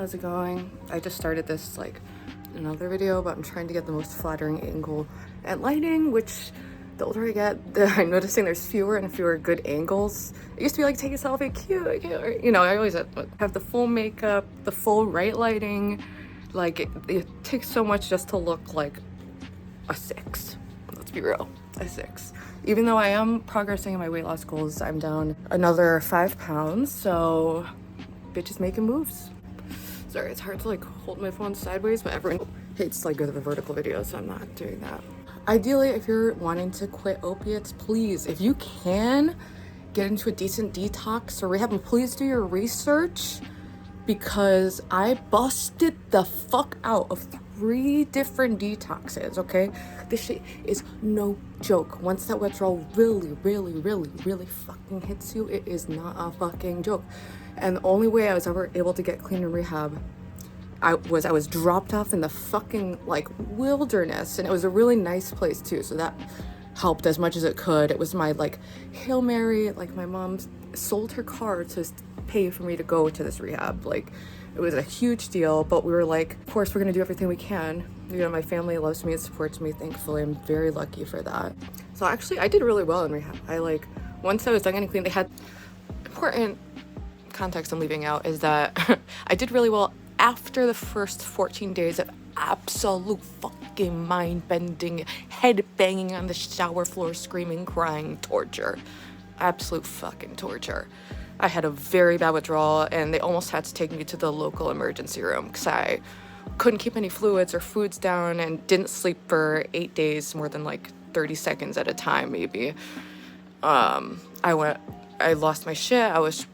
how's it going? I just started this like another video, but I'm trying to get the most flattering angle and lighting, which the older I get, I'm noticing there's fewer and fewer good angles. It used to be like, take a selfie, cute, or, you know, I always have the full makeup, the full right lighting. Like it takes so much just to look like a 6. Let's be real, a 6. Even though I am progressing in my weight loss goals, I'm down another 5 pounds, so bitch is making moves. Sorry, it's hard to like hold my phone sideways, but everyone hates to like go to the vertical video, so I'm not doing that. Ideally, if you're wanting to quit opiates, please, if you can, get into a decent detox or rehab, and please do your research, because I busted the fuck out of 3 different detoxes, okay? This shit is no joke. Once that withdrawal really fucking hits you, it is not a fucking joke. And the only way I was ever able to get clean in rehab, I was dropped off in the fucking like wilderness, and it was a really nice place too, so that helped as much as it could. It was my like Hail Mary, like my mom sold her car to pay for me to go to this rehab. Like it was a huge deal, but we were like, of course we're gonna do everything we can. You know, my family loves me and supports me, thankfully. I'm very lucky for that. So actually I did really well in rehab. I like, once I was done getting clean, they had important context I'm leaving out is that I did really well after the first 14 days of absolute fucking mind-bending, head-banging on the shower floor, screaming, crying, torture. Absolute fucking torture. I had a very bad withdrawal, and they almost had to take me to the local emergency room because I couldn't keep any fluids or foods down and didn't sleep for 8 days, more than like 30 seconds at a time, maybe. I lost my shit. I was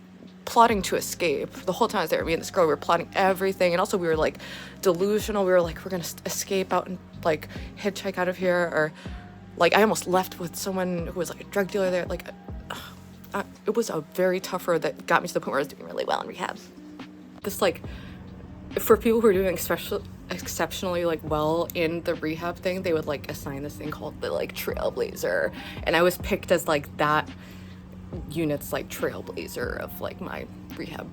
plotting to escape the whole time I was there. Me and this girl, we were plotting everything, and also we were like delusional. We were like, we're gonna escape out and like hitchhike out of here, or like I almost left with someone who was like a drug dealer there. Like it was a very tough road that got me to the point where I was doing really well in rehab. This like, for people who are doing exceptionally like well in the rehab thing, they would like assign this thing called the like trailblazer, and I was picked as like that unit's like trailblazer of like my rehab,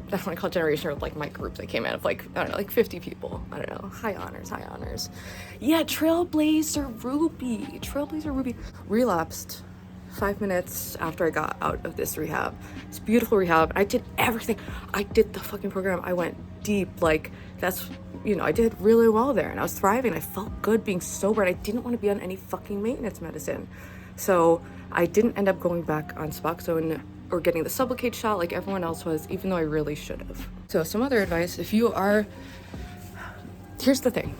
I don't want to call it generation, or like my group that came out of like, I don't know, like 50 people. I don't know, high honors. Yeah, trailblazer Ruby. Relapsed 5 minutes after I got out of this rehab. It's beautiful rehab. I did everything. I did the fucking program. I went deep. Like that's, you know, I did really well there, and I was thriving. I felt good being sober, and I didn't want to be on any fucking maintenance medicine. So I didn't end up going back on Suboxone or getting the Sublocade shot like everyone else was, even though I really should have. So some other advice, if you are, here's the thing.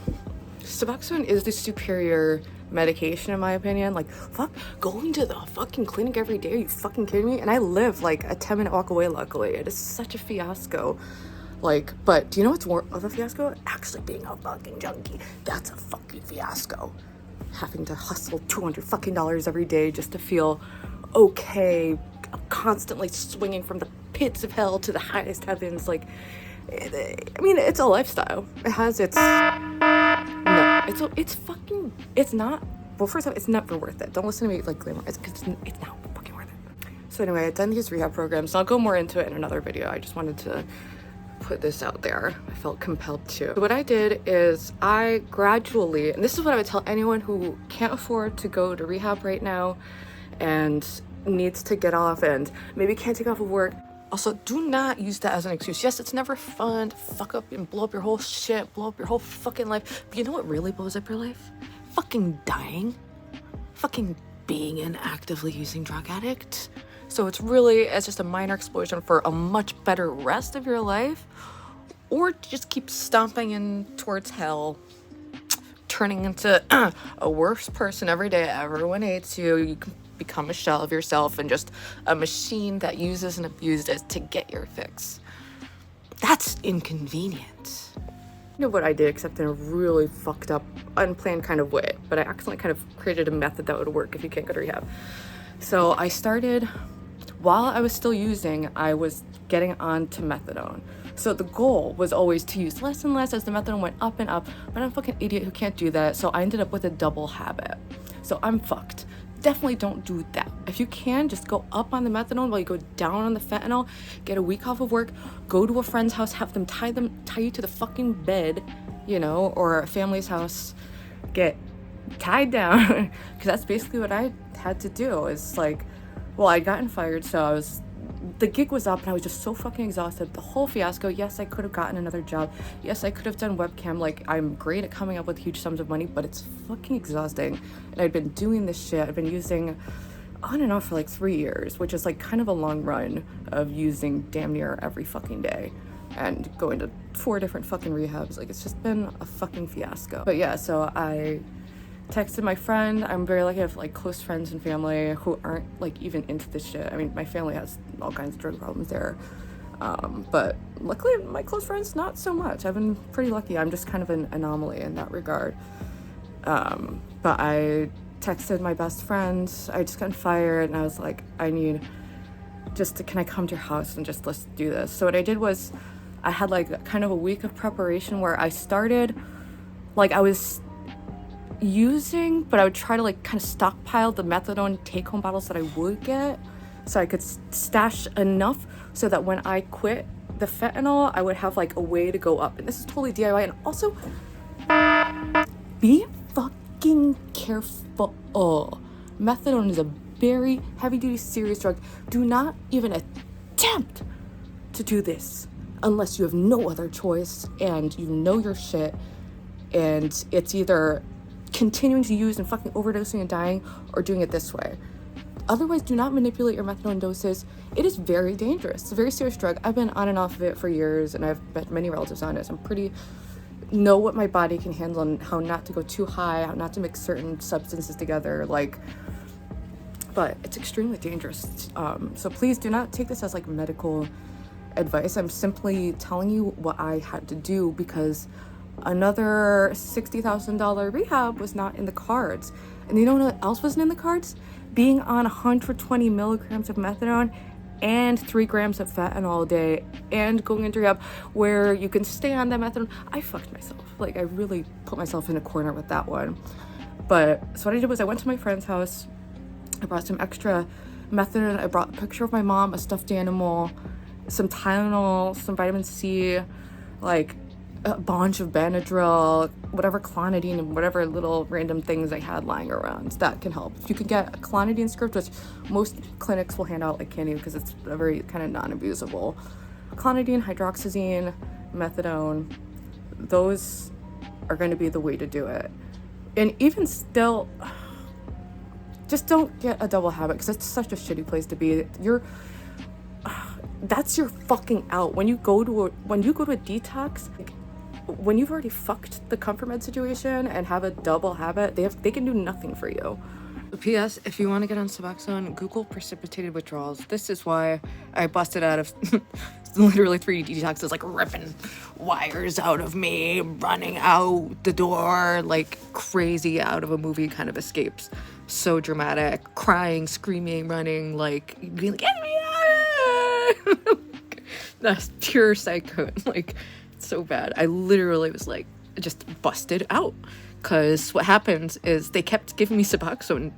Suboxone is the superior medication in my opinion. Like, fuck, going to the fucking clinic every day, are you fucking kidding me? And I live like a 10-minute walk away, luckily. It is such a fiasco. Like, but do you know what's more of a fiasco? Actually being a fucking junkie. That's a fucking fiasco. Having to hustle $200 fucking every day just to feel okay, constantly swinging from the pits of hell to the highest heavens. Like, I mean, it's a lifestyle. It has its, no, it's not, well, first off, it's never worth it. Don't listen to me like glamour, it's not fucking worth it. So anyway, I've done these rehab programs, and I'll go more into it in another video. I just wanted to put this out there. I felt compelled to. So what I did is I gradually, and this is what I would tell anyone who can't afford to go to rehab right now and needs to get off and maybe can't take off of work. Also, do not use that as an excuse. Yes, it's never fun to fuck up and blow up your whole shit, blow up your whole fucking life. But you know what really blows up your life? Fucking dying. Fucking being an actively using drug addict. So it's just a minor explosion for a much better rest of your life, or just keep stomping in towards hell, turning into a worse person every day. Everyone hates you. You can become a shell of yourself and just a machine that uses and abuses to get your fix. That's inconvenient. You know what I did, except in a really fucked up, unplanned kind of way, but I accidentally kind of created a method that would work if you can't go to rehab. So I started, while I was still using, I was getting on to methadone. So the goal was always to use less and less as the methadone went up and up, but I'm a fucking idiot who can't do that, so I ended up with a double habit. So I'm fucked. definitely don't do that. If you can, just go up on the methadone while you go down on the fentanyl, get a week off of work, go to a friend's house, have them tie you to the fucking bed, you know, or a family's house, get tied down, because that's basically what I had to do. Is like, well, I'd gotten fired, so the gig was up and I was just so fucking exhausted. The whole fiasco. Yes, I could have gotten another job. Yes, I could have done webcam. Like, I'm great at coming up with huge sums of money, but it's fucking exhausting. And I'd been doing this shit. I've been using on and off for like 3 years, which is like kind of a long run of using damn near every fucking day and going to 4 different fucking rehabs. Like, it's just been a fucking fiasco. But yeah, so I texted my friend. I'm very lucky to have like close friends and family who aren't like even into this shit. I mean, my family has all kinds of drug problems there, but luckily my close friends not so much. I've been pretty lucky. I'm just kind of an anomaly in that regard. But I texted my best friend. I just got fired and I was like, can I come to your house and just let's do this. So what I did was I had like kind of a week of preparation where I started, like, I was using, but I would try to like kind of stockpile the methadone take-home bottles that I would get, so I could stash enough so that when I quit the fentanyl, I would have like a way to go up. And this is totally DIY. And also, be fucking careful. Methadone is a very heavy-duty, serious drug. Do not even attempt to do this unless you have no other choice and you know your shit, and it's either continuing to use and fucking overdosing and dying or doing it this way. Otherwise, do not manipulate your methadone doses. It is very dangerous. It's a very serious drug. I've been on and off of it for years, and I've met many relatives on it, so I'm know what my body can handle and how not to go too high, how not to mix certain substances together, like, but it's extremely dangerous. So please do not take this as like medical advice. I'm simply telling you what I had to do because another $60,000 rehab was not in the cards. And you know what else wasn't in the cards? Being on 120 milligrams of methadone and 3 grams of fentanyl a day and going into rehab where you can stay on that methadone. I fucked myself. Like, I really put myself in a corner with that one. But so what I did was I went to my friend's house. I brought some extra methadone. I brought a picture of my mom, a stuffed animal, some Tylenol, some vitamin C, like a bunch of Benadryl, whatever clonidine, and whatever little random things I had lying around that can help. If you can get a clonidine script, which most clinics will hand out like candy because it's a very kind of non-abusable. Clonidine, hydroxyzine, methadone, those are going to be the way to do it. And even still, just don't get a double habit because it's such a shitty place to be. That's your fucking out. When you go to a detox, like, when you've already fucked the comfort med situation and have a double habit, they can do nothing for you. P.S. If you want to get on Suboxone, Google precipitated withdrawals. This is why I busted out of literally 3 detoxes, like ripping wires out of me, running out the door like crazy, out of a movie kind of escapes. So dramatic, crying, screaming, running, like being like, get me out! That's pure psycho. Like, so bad. I literally was like just busted out because what happens is they kept giving me Suboxone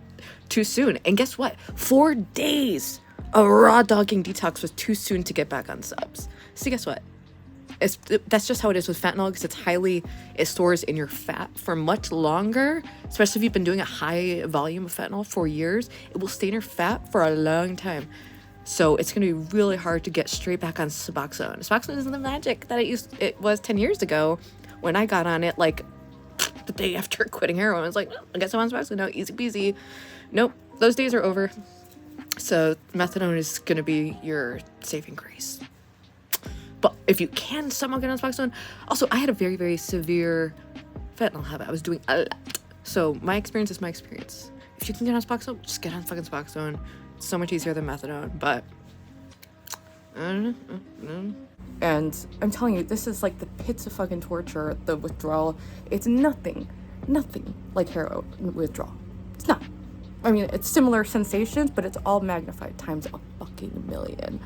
too soon, and guess what, 4 days of raw dogging detox was too soon to get back on subs. So guess what, that's just how it is with fentanyl, because it stores in your fat for much longer, especially if you've been doing a high volume of fentanyl for years. It will stay in your fat for a long time. So it's going to be really hard to get straight back on Suboxone. Suboxone isn't the magic that it was 10 years ago when I got on it, like, the day after quitting heroin. I was like, I guess I'm on Suboxone now, easy peasy. Nope, those days are over. So methadone is going to be your saving grace. But if you can somehow get on Suboxone, also, I had a very, very severe fentanyl habit. I was doing a lot. So my experience is my experience. If you can get on Suboxone, just get on fucking Suboxone. It's so much easier than methadone, but I don't know. And I'm telling you, this is like the pits of fucking torture, the withdrawal. It's nothing like heroin withdrawal. It's not. I mean, it's similar sensations, but it's all magnified times a fucking million.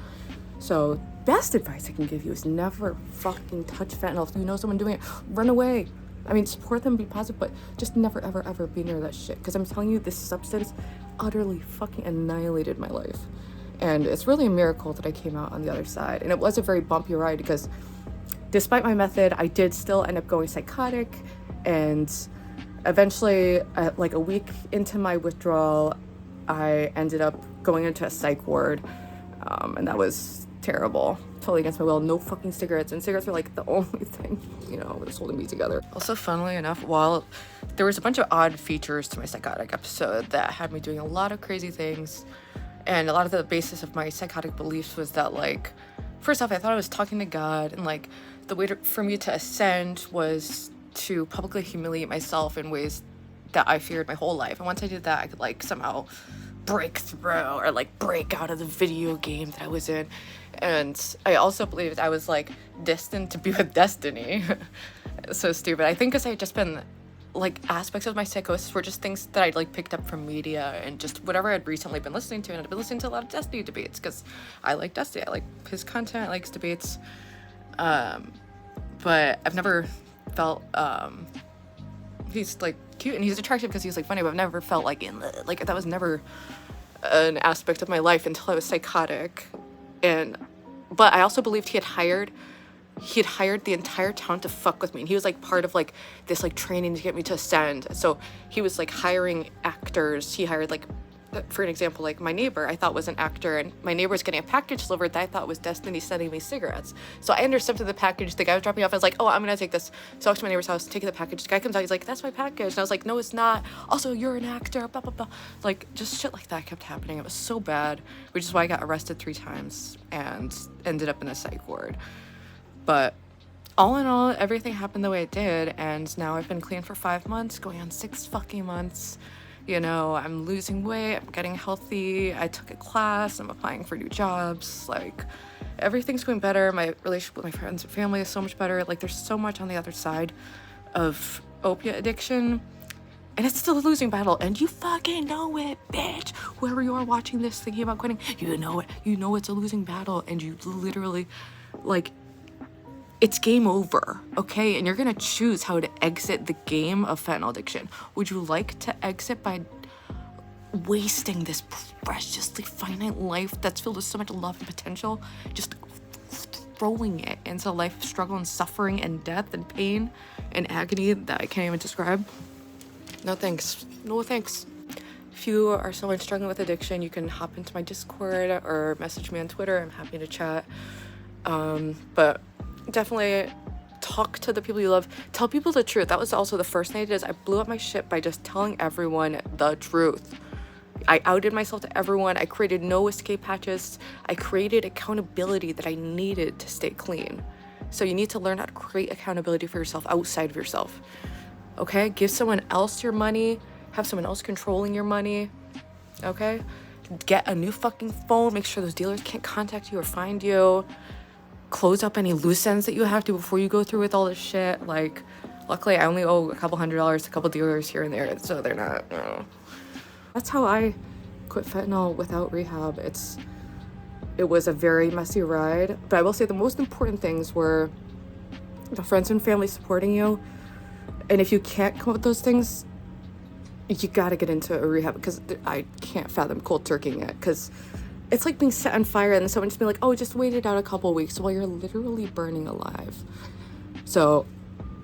So best advice I can give you is never fucking touch fentanyl. If you know someone doing it, run away. I mean, support them, be positive, but just never, ever, ever be near that shit. Because I'm telling you, this substance utterly fucking annihilated my life. And it's really a miracle that I came out on the other side. And it was a very bumpy ride because despite my method, I did still end up going psychotic. And eventually, like a week into my withdrawal, I ended up going into a psych ward. And that was terrible. Totally against my will. No fucking cigarettes. And cigarettes were like the only thing, you know, that was holding me together. Also, funnily enough, while there was a bunch of odd features to my psychotic episode that had me doing a lot of crazy things, and a lot of the basis of my psychotic beliefs was that, like, first off, I thought I was talking to God, and like the way for me to ascend was to publicly humiliate myself in ways that I feared my whole life. And once I did that, I could like somehow break through or like break out of the video game that I was in. And I also believed I was like destined to be with destiny. So stupid. I think because I had just been like aspects of my psychosis were just things that I'd like picked up from media and just whatever I'd recently been listening to. And I'd been listening to a lot of Destiny debates because I like Destiny. I like his content. I like his debates. But I've never felt he's like cute and he's attractive because he's like funny, but I've never felt like like that was never an aspect of my life until I was psychotic. But I also believed he had hired the entire town to fuck with me, and he was like part of like this like training to get me to ascend. So he was like hiring actors. He hired like, for an example, like my neighbor I thought was an actor, and my neighbor was getting a package delivered that I thought was Destiny sending me cigarettes. So I intercepted the package. The guy was dropping me off. I was like, oh, I'm gonna take this. So I walked to my neighbor's house, taking the package. The guy comes out, he's like, that's my package. And I was like, no, it's not. Also, you're an actor, blah, blah, blah. Like, just shit like that kept happening. It was so bad, which is why I got arrested 3 times and ended up in a psych ward. But all in all, everything happened the way it did, and now I've been clean for 5 months, going on 6 fucking months. You know, I'm losing weight, I'm getting healthy, I took a class, I'm applying for new jobs, like, everything's going better. My relationship with my friends and family is so much better. Like, there's so much on the other side of opiate addiction, and it's still a losing battle, and you fucking know it, bitch. Whoever you are watching this thinking about quitting, you know it. You know it's a losing battle, and you literally, like, it's game over, okay? And you're gonna choose how to exit the game of fentanyl addiction. Would you like to exit by wasting this preciously finite life that's filled with so much love and potential, just throwing it into a life of struggle and suffering and death and pain and agony that I can't even describe? No thanks. No thanks. If you are someone struggling with addiction, you can hop into my Discord or message me on Twitter. I'm happy to chat. But definitely talk to the people you love. Tell people the truth. That was also the first thing I did, is I blew up my shit by just telling everyone the truth. I outed myself to everyone. I created no escape hatches. I created accountability that I needed to stay clean. So you need to learn how to create accountability for yourself outside of yourself. Okay? Give someone else your money. Have someone else controlling your money. Okay? Get a new fucking phone. Make sure those dealers can't contact you or find you. Close up any loose ends that you have to before you go through with all this shit. Like, luckily I only owe a couple $100 to a couple dealers here and there, so they're not, you know. That's how I quit fentanyl without rehab. It was a very messy ride, but I will say the most important things were the friends and family supporting you. And if you can't come up with those things, you gotta get into a rehab, because I can't fathom cold turkeying it, because it's like being set on fire and then someone just be like, oh, just wait it out a couple weeks, while you're literally burning alive. So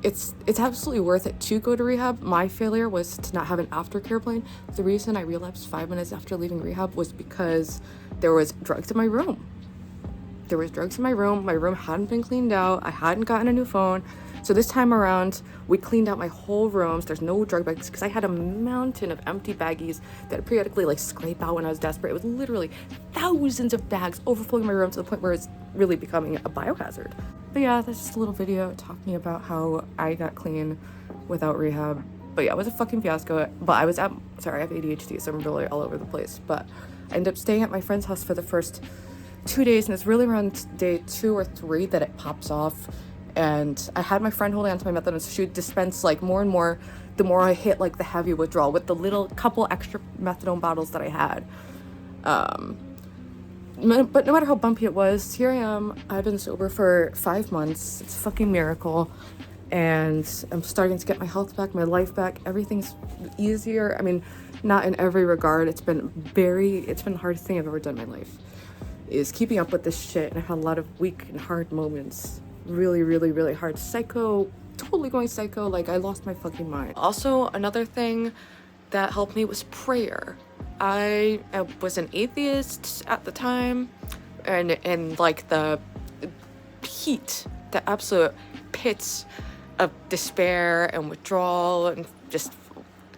it's absolutely worth it to go to rehab. My failure was to not have an aftercare plan. The reason I relapsed 5 minutes after leaving rehab was because there was drugs in my room. There was drugs in my room. My room hadn't been cleaned out. I hadn't gotten a new phone. So this time around, we cleaned out my whole rooms. There's no drug bags, because I had a mountain of empty baggies that I'd periodically like scrape out when I was desperate. It was literally thousands of bags overflowing my room to the point where it's really becoming a biohazard. But yeah, that's just a little video talking about how I got clean without rehab. But yeah, it was a fucking fiasco. But I have ADHD, so I'm really all over the place. But I ended up staying at my friend's house for the first 2 days, and it's really around day 2 or 3 that it pops off. And I had my friend holding onto my methadone, so she would dispense like more and more the more I hit like the heavy withdrawal with the little couple extra methadone bottles that I had. But no matter how bumpy it was, here I am. I've been sober for 5 months. It's a fucking miracle. And I'm starting to get my health back, my life back. Everything's easier. I mean, not in every regard. It's been the hardest thing I've ever done in my life, is keeping up with this shit. And I've had a lot of weak and hard moments. Really, really, really hard. Totally going psycho. Like, I lost my fucking mind. Also, another thing that helped me was prayer. I was an atheist at the time, and like the heat, the absolute pits of despair and withdrawal and just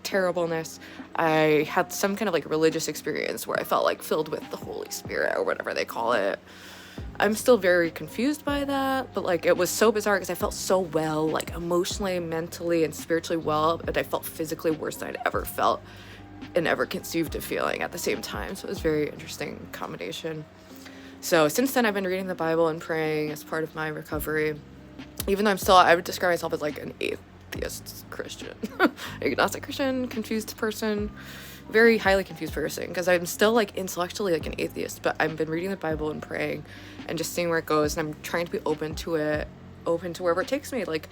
terribleness, I had some kind of like religious experience where I felt like filled with the Holy Spirit or whatever they call it. I'm still very confused by that, but like it was so bizarre because I felt so well, like emotionally, mentally, and spiritually well, but I felt physically worse than I'd ever felt and ever conceived of feeling at the same time. So it was a very interesting combination. So since then, I've been reading the Bible and praying as part of my recovery. Even though I would describe myself as like an atheist Christian, agnostic Christian, confused person, very highly confused person, because I'm still like intellectually like an atheist, but I've been reading the Bible and praying and just seeing where it goes, and I'm trying to be open to wherever it takes me. Like,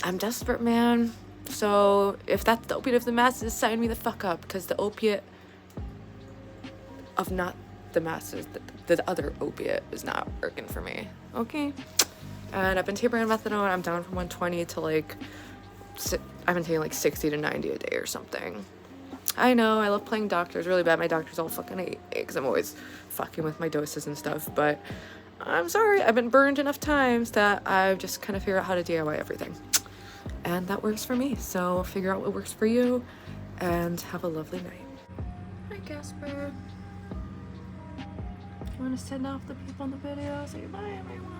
I'm desperate, man. So if that's the opiate of the masses, sign me the fuck up, because the opiate of not the masses, the other opiate is not working for me. Okay. And I've been tapering on methadone. I'm down from 120 to like, I've been taking like 60 to 90 a day or something. I know, I love playing doctor. It's really bad. My doctors all fucking hate me because I'm always fucking with my doses and stuff. But I'm sorry, I've been burned enough times that I've just kind of figured out how to DIY everything. And that works for me. So figure out what works for you and have a lovely night. Hi, Casper. You want to send off the people in the video? Say bye, everyone.